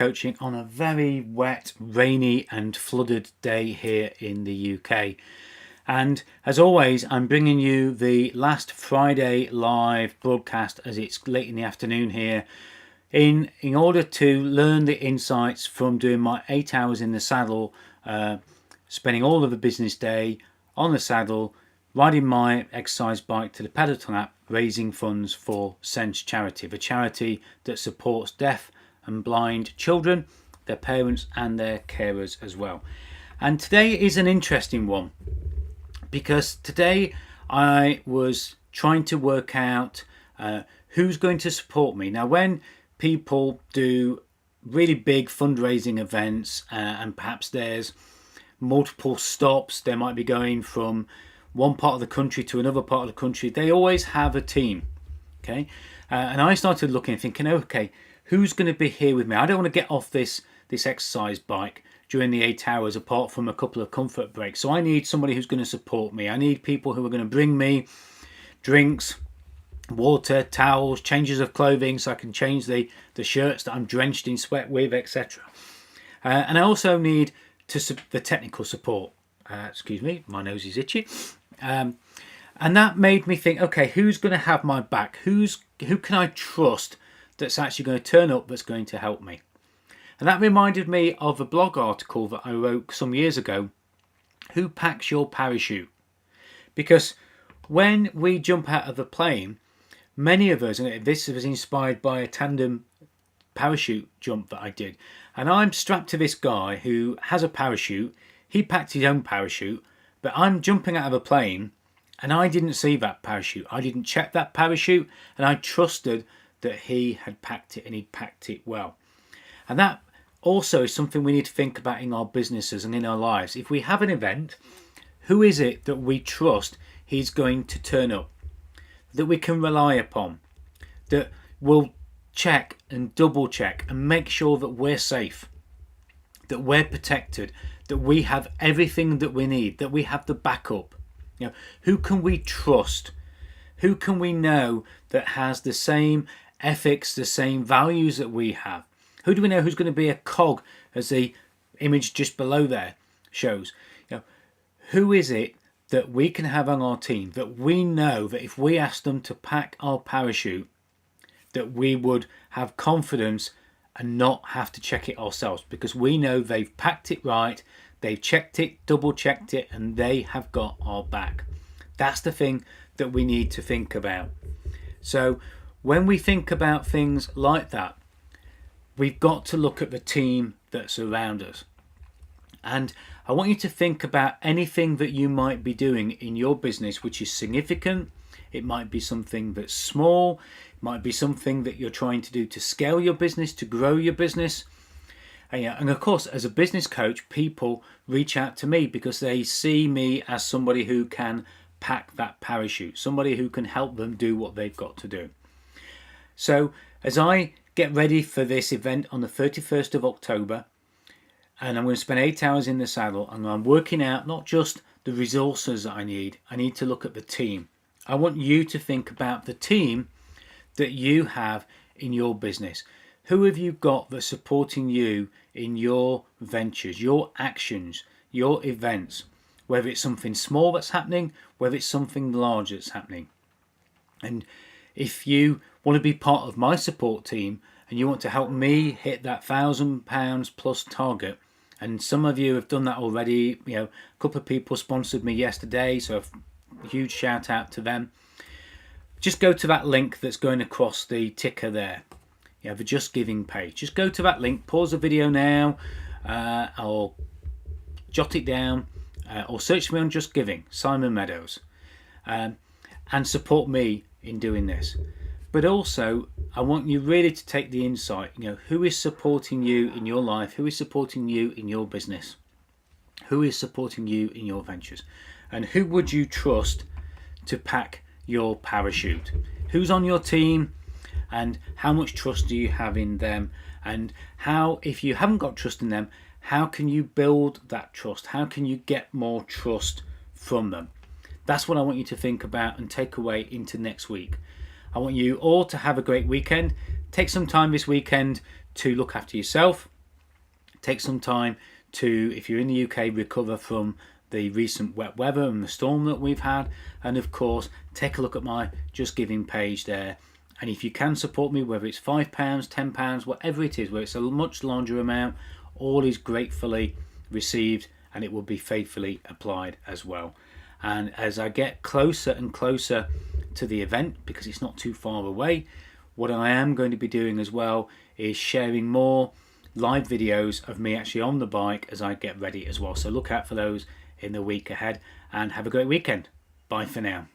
coaching on a very wet, rainy and flooded day here in the UK. And as always, I'm bringing you the last Friday live broadcast as it's late in the afternoon here in order to learn the insights from doing my 8 hours in the saddle, spending all of the business day on the saddle, riding my exercise bike to the Peloton App, raising funds for Sense Charity, the charity that supports deaf and blind children, their parents and their carers as well. And today is an interesting one because today I was trying to work out who's going to support me. Now, when people do really big fundraising events and perhaps there's multiple stops, they might be going from one part of the country to another part of the country, they always have a team. Okay, and I started looking and thinking, okay, who's going to be here with me? I don't want to get off this exercise bike during the 8 hours apart from a couple of comfort breaks. So I need somebody who's going to support me. I need people who are going to bring me drinks, water, towels, changes of clothing so I can change the shirts that I'm drenched in sweat with, etc. And I also need the technical support. Excuse me, my nose is itchy. And that made me think, okay, who's going to have my back? Who can I trust that's actually going to turn up, that's going to help me? And that reminded me of a blog article that I wrote some years ago, Who Packs Your Parachute? Because when we jump out of a plane, many of us, and this was inspired by a tandem parachute jump that I did, and I'm strapped to this guy who has a parachute. He packed his own parachute, but I'm jumping out of a plane and I didn't see that parachute. I didn't check that parachute, and I trusted that he had packed it and he'd packed it well. And that also is something we need to think about in our businesses and in our lives. If we have an event, who is it that we trust he's going to turn up, that we can rely upon, that will check and double check and make sure that we're safe, that we're protected, that we have everything that we need, that we have the backup? You know, who can we trust? Who can we know that has the same ethics, the same values that we have? Who do we know who's going to be a cog, as the image just below there shows? You know, who is it that we can have on our team that we know that if we asked them to pack our parachute, that we would have confidence and not have to check it ourselves, because we know they've packed it right, they've checked it, double checked it, and they have got our back. That's the thing that we need to think about. So when we think about things like that, we've got to look at the team that's around us. And I want you to think about anything that you might be doing in your business which is significant. It might be something that's small. It might be something that you're trying to do to scale your business, to grow your business. And of course, as a business coach, people reach out to me because they see me as somebody who can pack that parachute, somebody who can help them do what they've got to do. So as I get ready for this event on the 31st of October, and I'm going to spend 8 hours in the saddle, and I'm working out not just the resources that I need to look at the team. I want you to think about the team that you have in your business. Who have you got that's supporting you in your ventures, your actions, your events? Whether it's something small that's happening, whether it's something large that's happening. And if you want to be part of my support team and you want to help me hit that £1,000 plus target, and some of you have done that already, you know, a couple of people sponsored me yesterday, so a huge shout out to them. Just go to that link that's going across the ticker there. You have a Just Giving page. Just go to that link, pause the video now, or jot it down, or search me on Just Giving, Simon Meadows, and support me in doing this. But also, I want you really to take the insight, you know, who is supporting you in your life, who is supporting you in your business, who is supporting you in your ventures, and who would you trust to pack your parachute? Who's on your team, and how much trust do you have in them? And how, if you haven't got trust in them, how can you build that trust? How can you get more trust from them? That's what I want you to think about and take away into next week. I want you all to have a great weekend. Take some time this weekend to look after yourself. Take some time to, if you're in the UK, recover from the recent wet weather and the storm that we've had. And of course, take a look at my Just Giving page there. And if you can support me, whether it's £5, £10, whatever it is, where it's a much larger amount, all is gratefully received and it will be faithfully applied as well. And as I get closer and closer to the event, because it's not too far away, what I am going to be doing as well is sharing more live videos of me actually on the bike as I get ready as well. So look out for those in the week ahead, and have a great weekend. Bye for now.